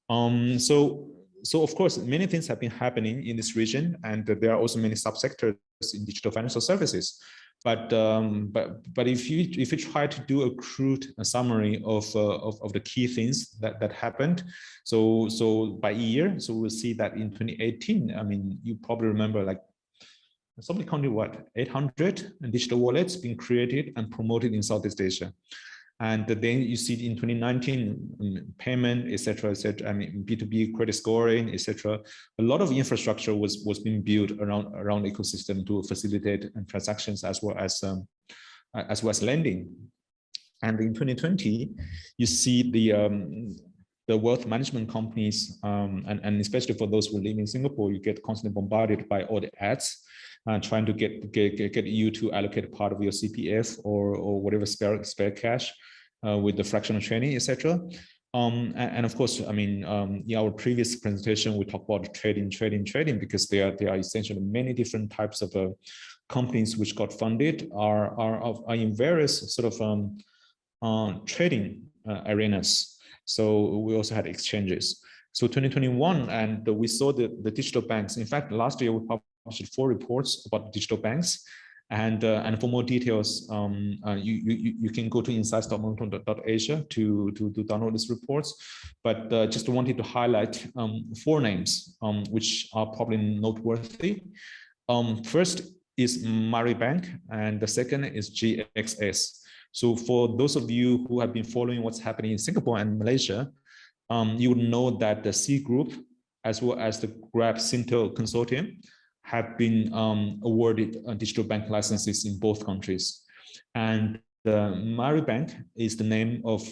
So of course, many things have been happening in this region, and there are also many subsectors in digital financial services. But if you try to do a crude summary of the key things that happened, so by year, so we'll see that in 2018, I mean, you probably remember like somebody counted what 800 digital wallets being created and promoted in Southeast Asia. And then you see in 2019, payment, et cetera, I mean, B2B credit scoring, et cetera. A lot of infrastructure was being built around ecosystem to facilitate transactions as well as lending. And in 2020, you see the wealth management companies, and especially for those who live in Singapore, you get constantly bombarded by all the ads trying to get you to allocate part of your CPF or whatever spare cash with the fractional trading, etc. And of course, I mean, in our previous presentation, we talked about trading, because there are essentially many different types of companies which got funded are in various sort of trading arenas. So we also had exchanges. So 2021, and we saw the digital banks. In fact, last year we published 4 reports about digital banks. And for more details, you can go to insights.monoton.asia to download these reports. But just wanted to highlight 4 names which are probably noteworthy. First is Maribank, and the second is GXS. So for those of you who have been following what's happening in Singapore and Malaysia, you would know that the C Group, as well as the Grab Cento consortium, have been awarded digital bank licenses in both countries. And Maribank is the name of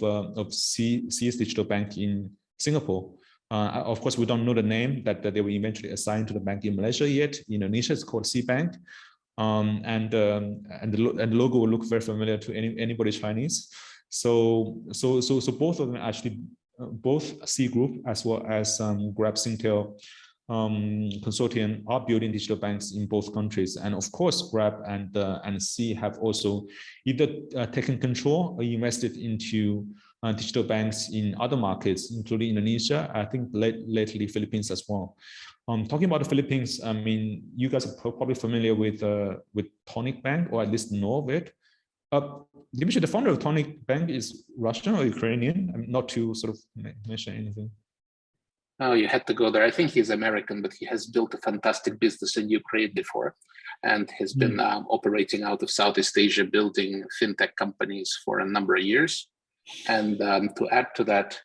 CS Digital Bank in Singapore. Of course, we don't know the name that they will eventually assign to the bank in Malaysia yet. In Indonesia, it's called C Bank. And the logo will look very familiar to anybody Chinese. So both of them actually, both C Group as well as Grab Cento consortium are building digital banks in both countries. And of course, Grab and C have also either taken control or invested into digital banks in other markets, including Indonesia, I think lately Philippines as well. Talking about the Philippines, I mean, you guys are probably familiar with Tonic Bank, or at least know of it. Dmitry, the founder of Tonic Bank is Russian or Ukrainian? I'm not to sort of mention anything. Oh, you had to go there. I think he's American, but he has built a fantastic business in Ukraine before, and has been operating out of Southeast Asia, building fintech companies for a number of years. And to add to that,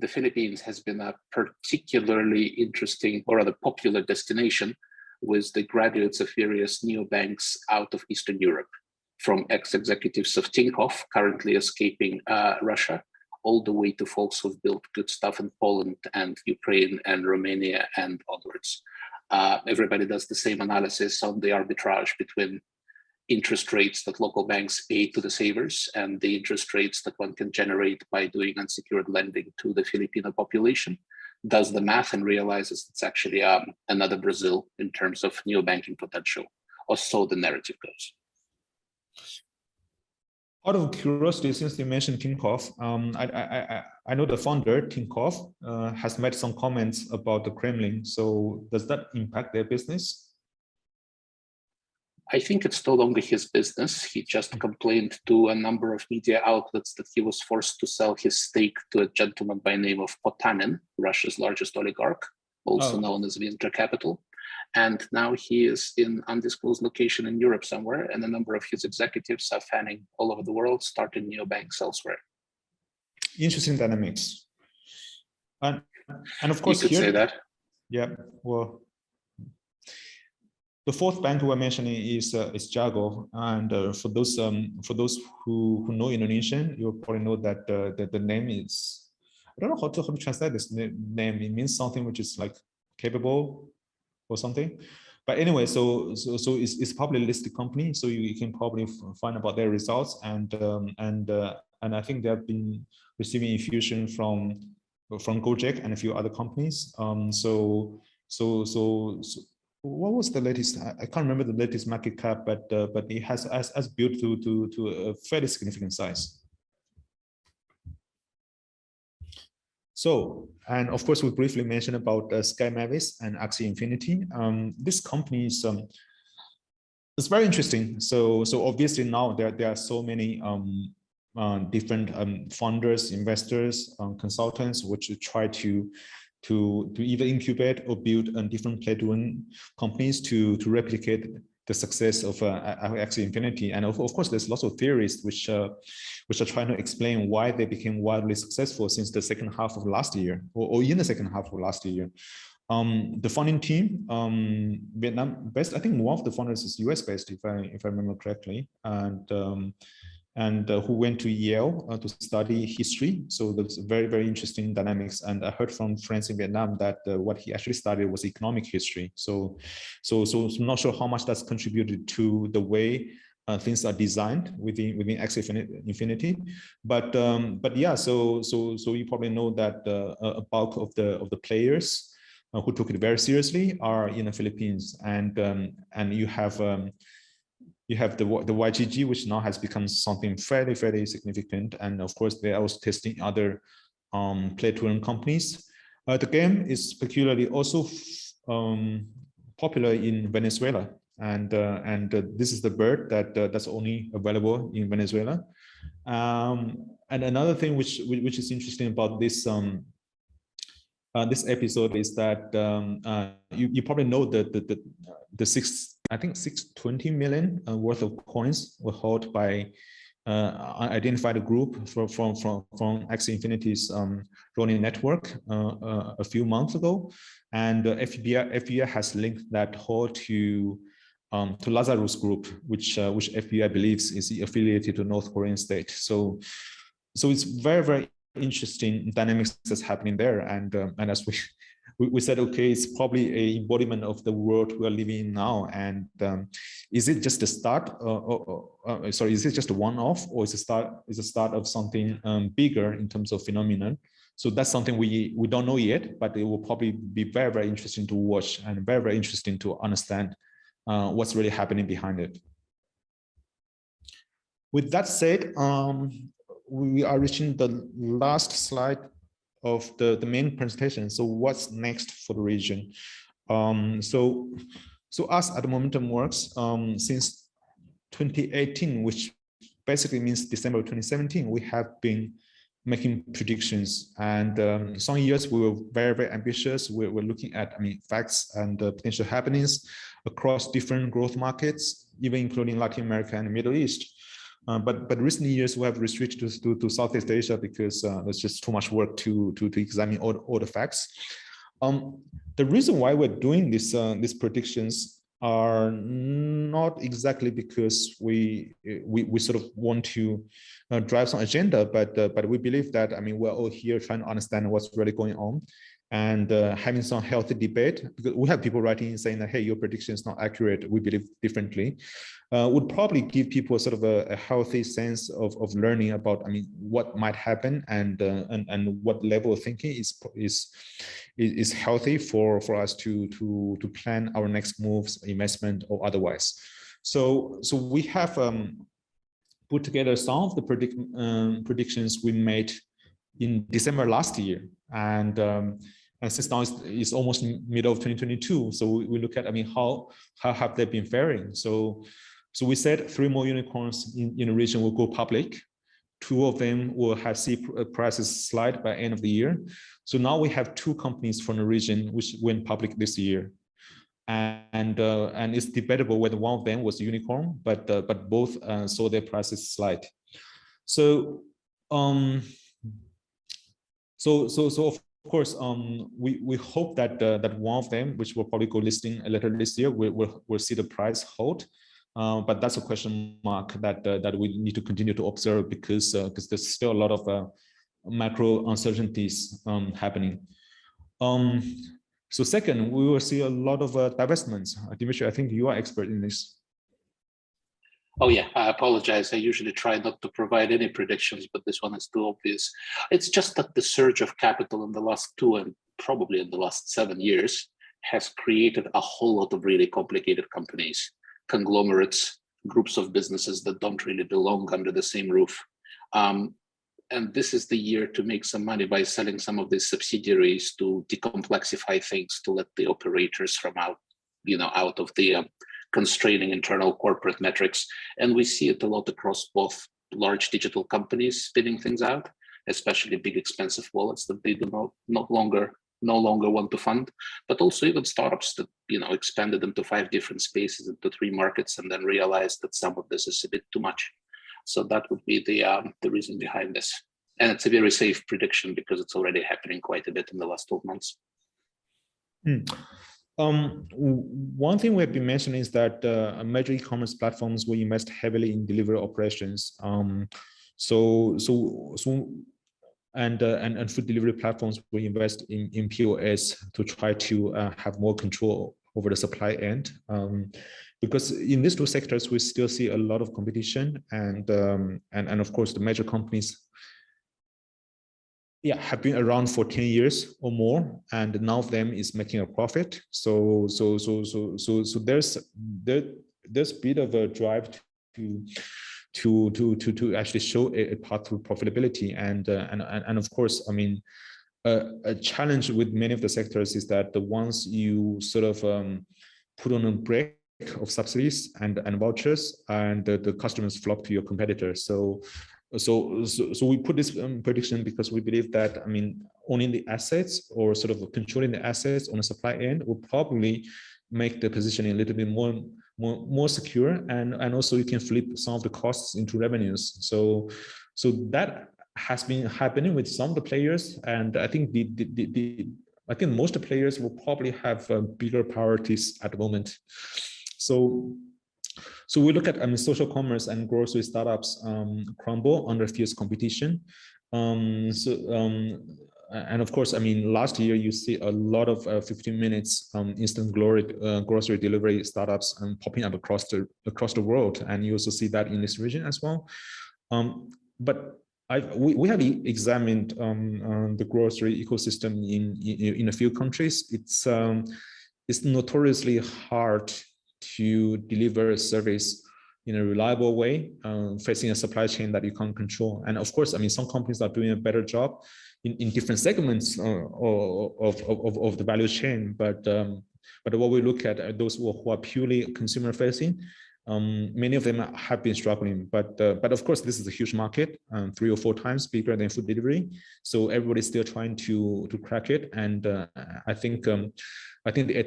the Philippines has been a particularly interesting or rather popular destination with the graduates of various neobanks out of Eastern Europe, from ex-executives of Tinkoff, currently escaping Russia, all the way to folks who've built good stuff in Poland and Ukraine and Romania and onwards. Everybody does the same analysis on the arbitrage between interest rates that local banks pay to the savers and the interest rates that one can generate by doing unsecured lending to the Filipino population, does the math and realizes it's actually another Brazil in terms of neobanking potential, or so the narrative goes. Out of curiosity, since you mentioned Tinkoff, I know the founder, Tinkoff, has made some comments about the Kremlin. So does that impact their business? I think it's no longer his business. He just complained to a number of media outlets that he was forced to sell his stake to a gentleman by the name of Potanin, Russia's largest oligarch, also known as venture capital. And now he is in undisclosed location in Europe somewhere, and a number of his executives are fanning all over the world, starting neobanks elsewhere. Interesting dynamics. And of course, you could say that. Yeah, well, the fourth bank we're mentioning is Jianggan, and for those who know Indonesian, you'll probably know that the name is, I don't know how to translate this name. It means something which is like capable or something. But anyway, so it's probably a listed company, so you can probably find about their results, and I think they have been receiving infusion from Gojek and a few other companies. So what was the latest? I can't remember the latest market cap, but it has built to a fairly significant size. So, and of course, we briefly mentioned about Sky Mavis and Axie Infinity. This company is it's very interesting. So obviously now there are so many different funders, investors, consultants, which try to either incubate or build different play-to-win companies to replicate the success of Axie Infinity. And of course, there's lots of theories which are trying to explain why they became wildly successful since the second half of last year, or in the second half of last year. The founding team, Vietnam based, I think one of the founders is US based, if I remember correctly, and and who went to Yale to study history. So that's very, very interesting dynamics. And I heard from friends in Vietnam that what he actually studied was economic history. So I'm not sure how much that's contributed to the way things are designed within Axie Infinity, but yeah. So you probably know that a bulk of the players who took it very seriously are in the Philippines, and you have the YGG, which now has become something fairly significant, and of course they are also testing other play-to-earn companies. The game is peculiarly also popular in Venezuela, and this is the bird that's only available in Venezuela. And another thing which is interesting about this this episode is that you probably know the 620 million worth of coins were held by identified group from Axie Infinity's Ronin network a few months ago, and FBI has linked that hold to Lazarus Group, which FBI believes is affiliated to North Korean state. So it's very interesting dynamics that's happening there, and as we said, okay, it's probably a embodiment of the world we are living in now. And is it just a start? Sorry, is it just a one-off, or is a start of something bigger in terms of phenomenon? So that's something we don't know yet, but it will probably be very interesting to watch, and very interesting to understand what's really happening behind it. With that said, we are reaching the last slide of the main presentation. So what's next for the region? So us at Momentum Works, since 2018, which basically means December 2017, we have been making predictions, and some years we were very ambitious. We're looking at, facts and potential happenings across different growth markets, even including Latin America and the Middle East. But recent years we have restricted to Southeast Asia because there's just too much work to examine all the facts. The reason why we're doing these predictions are not exactly because we sort of want to drive some agenda, but we believe that we're all here trying to understand what's really going on, and having some healthy debate, because we have people writing in saying that, hey, your prediction is not accurate, we believe differently, would probably give people sort of a healthy sense of learning about what might happen, and what level of thinking is healthy for us to plan our next moves, investment or otherwise. So we have put together some of the predictions we made in December last year, and since now it's almost middle of 2022, so we look at how have they been faring. So we said 3 more unicorns in the region will go public. 2 of them will have prices slide by end of the year. So now we have 2 companies from the region which went public this year, and it's debatable whether one of them was a unicorn, but both saw their prices slide. So of course, we hope that that one of them, which will probably go listing later this year, will see the price hold. But that's a question mark that we need to continue to observe, because there's still a lot of macro uncertainties happening. So second, we will see a lot of divestments. Dmitry, I think you are expert in this. Oh yeah, I apologize. I usually try not to provide any predictions, but this one is too obvious. It's just that the surge of capital in the last 2 and probably in the last 7 years has created a whole lot of really complicated companies, conglomerates, groups of businesses that don't really belong under the same roof. And this is the year to make some money by selling some of these subsidiaries, to decomplexify things, to let the operators from out of the constraining internal corporate metrics. And we see it a lot across both large digital companies spinning things out, especially big expensive wallets that they do no longer want to fund, but also even startups that expanded into 5 different spaces, into 3 markets, and then realized that some of this is a bit too much. So that would be the reason behind this. And it's a very safe prediction because it's already happening quite a bit in the last 12 months. One thing we have been mentioning is that major e-commerce platforms will invest heavily in delivery operations. And food delivery platforms will invest in POS to try to have more control over the supply end. Because in these two sectors, we still see a lot of competition, and of course the major companies have been around for 10 years or more, and none of them is making a profit. So there's a bit of a drive to actually show a path to profitability, and of course, I mean, a challenge with many of the sectors is that the ones you sort of put on a break of subsidies and vouchers, and the customers flock to your competitors. So we put this prediction because we believe that, I mean, owning the assets or sort of controlling the assets on the supply end will probably make the positioning a little bit more secure, and also you can flip some of the costs into revenues. So that has been happening with some of the players, and I think I think most of the players will probably have bigger priorities at the moment. So we look at, I mean, social commerce and grocery startups crumble under fierce competition. And of course, I mean, last year you see a lot of 15 minutes instant grocery delivery startups popping up across the world, and you also see that in this region as well. But we have examined the grocery ecosystem in a few countries. It's notoriously hard to deliver a service in a reliable way, facing a supply chain that you can't control. And of course, I mean, some companies are doing a better job in different segments of the value chain. But what we look at are those who are purely consumer facing. Many of them have been struggling, but of course, this is a huge market, 3 or 4 times bigger than food delivery. So everybody's still trying to crack it, and I think the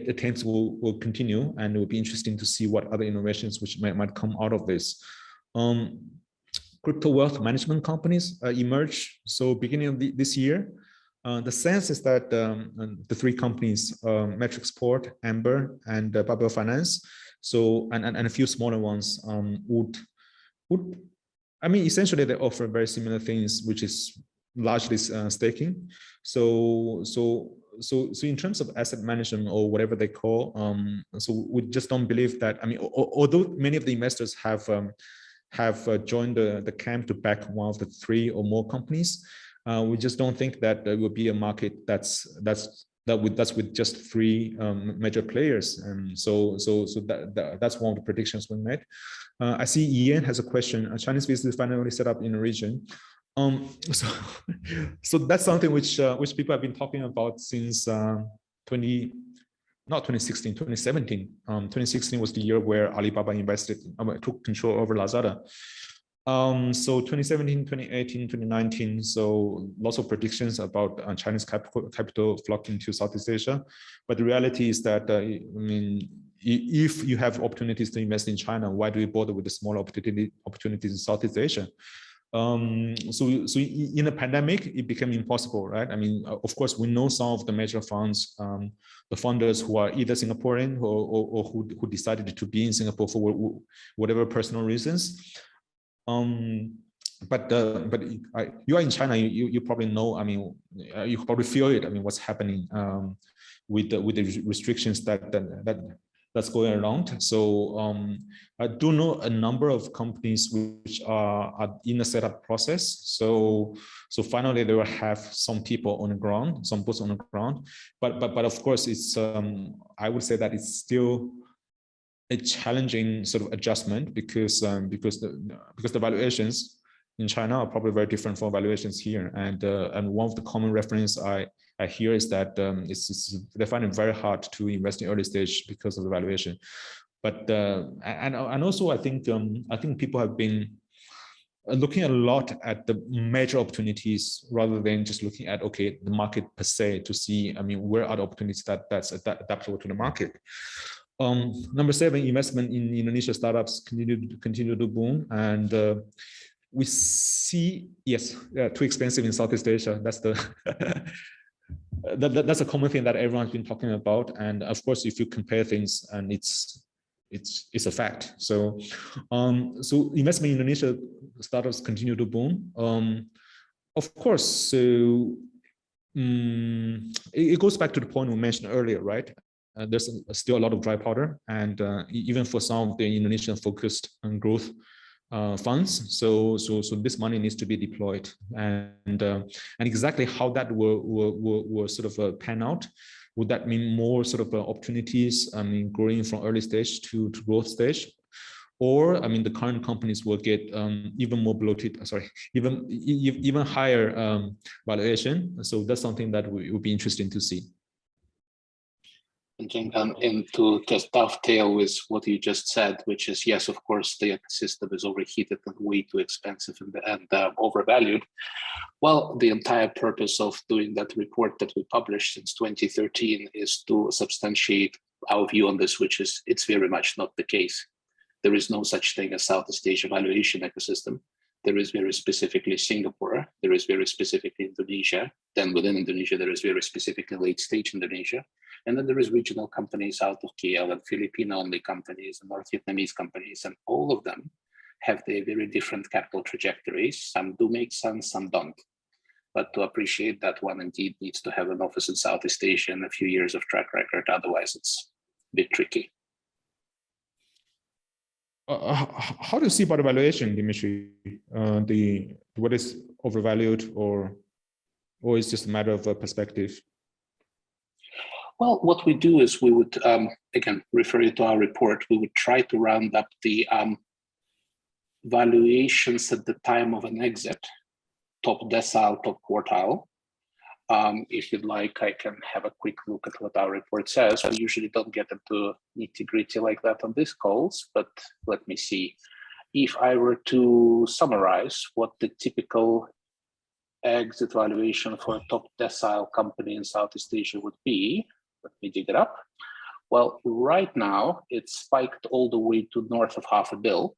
attempts will continue, and it will be interesting to see what other innovations which might come out of this. Crypto wealth management companies emerge. So beginning of this year, the sense is that the 3 companies, Metrixport, Amber, and Babel Finance, so and a few smaller ones would, I mean, essentially they offer very similar things, which is largely staking. So in terms of asset management or whatever they call, so we just don't believe that. I mean, although many of the investors have joined the camp to back one of the 3 or more companies, we just don't think that there will be a market that's with just 3 major players. And so that's one of the predictions we made. I see Ian has a question. A Chinese business finally set up in the region. So that's something which people have been talking about since 2017. 2016 was the year where Alibaba took control over Lazada. So 2017, 2018, 2019, so lots of predictions about Chinese capital flocking to Southeast Asia. But the reality is that, I mean, if you have opportunities to invest in China, why do you bother with the smaller opportunities in Southeast Asia? So in a pandemic, it became impossible, right? I mean, of course, we know some of the major funds, the funders who are either Singaporean or who decided to be in Singapore for whatever personal reasons. But you are in China, you probably know, I mean, you probably feel it. I mean, what's happening with the restrictions that's going around. So I do know a number of companies which are in a setup process. So finally they will have some people on the ground, some boots on the ground. But of course, it's I would say that it's still a challenging sort of adjustment because the valuations in China are probably very different from valuations here. And one of the common reference I hear is that they find it very hard to invest in early stage because of the valuation. But and also I think people have been looking a lot at the major opportunities rather than just looking at the market per se to see, I mean, where are the opportunities that's adaptable to the market. Number 7, investment in Indonesia startups continue to boom, and we see, yes, too expensive in Southeast Asia. That's the that's a common thing that everyone's been talking about. And of course, if you compare things, and it's a fact. So so investment in Indonesia startups continue to boom. Of course, so it goes back to the point we mentioned earlier, right? There's still a lot of dry powder, and even for some of the Indonesian focused on growth funds, so this money needs to be deployed, and exactly how that will sort of pan out. Would that mean more sort of opportunities? I mean, growing from early stage to growth stage, or I mean, the current companies will get even more bloated. Sorry, even higher valuation. So that's something that will be interesting to see. And to just dovetail with what you just said, which is, yes, of course, the ecosystem is overheated and way too expensive and overvalued. Well, the entire purpose of doing that report that we published since 2013 is to substantiate our view on this, which is it's very much not the case. There is no such thing as Southeast Asia valuation ecosystem. There is very specifically Singapore. There is very specifically Indonesia. Then within Indonesia, there is very specifically late stage Indonesia. And then there is regional companies out of KL and Filipino-only companies and North Vietnamese companies. And all of them have their very different capital trajectories. Some do make sense, some don't. But to appreciate that, one indeed needs to have an office in Southeast Asia and a few years of track record. Otherwise, it's a bit tricky. How do you see about valuation, Dmitry? What is overvalued, or is just a matter of a perspective? Well, what we do is we would, again, refer you to our report, we would try to round up the valuations at the time of an exit, top decile, top quartile. If you'd like, I can have a quick look at what our report says. We usually don't get into nitty-gritty like that on these calls, but let me see. If I were to summarize what the typical exit valuation for a top decile company in Southeast Asia would be, let me dig it up. Well, right now, it's spiked all the way to north of $500 million,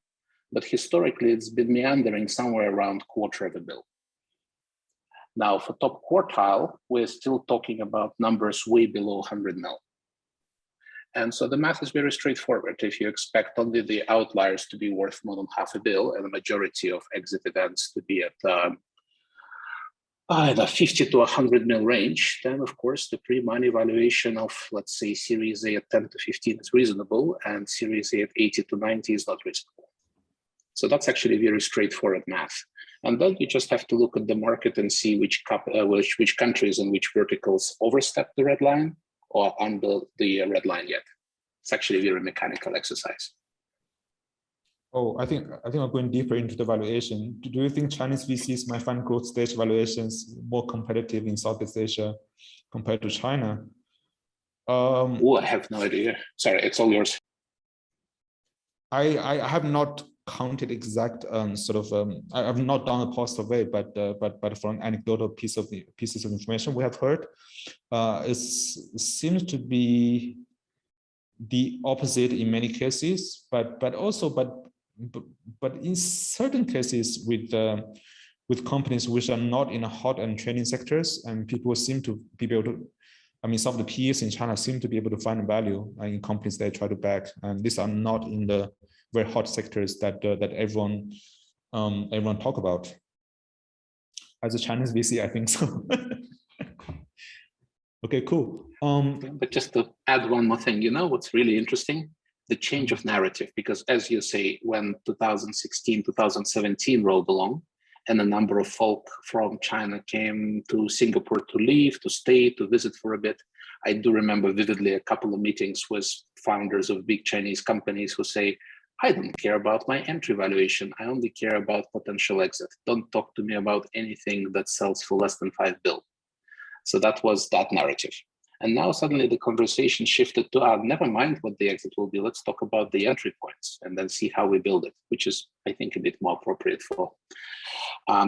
but historically, it's been meandering somewhere around $250 million. Now, for top quartile, we're still talking about numbers way below 100 million. And so the math is very straightforward. If you expect only the outliers to be worth more than $500 million and the majority of exit events to be at the 50 to 100 mil range, then of course the pre-money valuation of, let's say, Series A at 10 to 15 is reasonable, and Series A at 80 to 90 is not reasonable. So that's actually very straightforward math. And then you just have to look at the market and see which countries and which verticals overstep the red line or under the red line yet. It's actually a very mechanical exercise. Oh, I think I'm going deeper into the valuation. Do you think Chinese VCs might find growth stage valuations more competitive in Southeast Asia compared to China? Oh, I have no idea. Sorry, it's all yours. I have not counted exact I have not done a pulse survey, but from anecdotal pieces of information we have heard, it seems to be the opposite in many cases, but in certain cases with companies which are not in a hot and trending sectors, and people seem to be able to, I mean, some of the peers in China seem to be able to find value in companies they try to back, and these are not in the very hot sectors that everyone talk about. As a Chinese VC, I think so. Okay, cool. But just to add one more thing, you know what's really interesting? The change of narrative, because as you say, when 2016, 2017 rolled along, and a number of folk from China came to Singapore to leave, to stay, to visit for a bit. I do remember vividly a couple of meetings with founders of big Chinese companies who say, I don't care about my entry valuation. I only care about potential exit. Don't talk to me about anything that sells for less than $5 billion. So that was that narrative. And now suddenly the conversation shifted to, never mind what the exit will be. Let's talk about the entry points and then see how we build it, which is, I think, a bit more appropriate for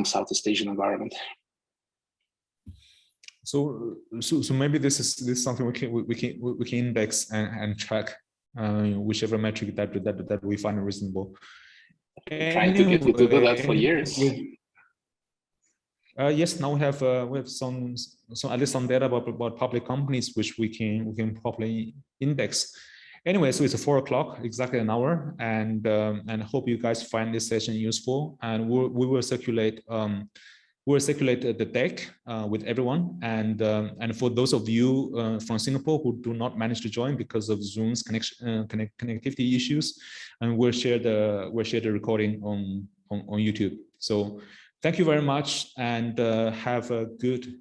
Southeast Asian environment. So maybe this is something we can index and track, whichever metric that we find reasonable. Trying to get you to do that for years. Yes, now we have some at least some data about public companies which we can properly index. Anyway, so it's 4 o'clock, exactly an hour, and hope you guys find this session useful. And we will circulate the deck with everyone. And for those of you from Singapore who do not manage to join because of Zoom's connectivity issues, and we'll share the recording on YouTube. So thank you very much, and have a good,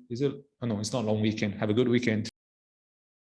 oh no, it's not long weekend. Have a good weekend.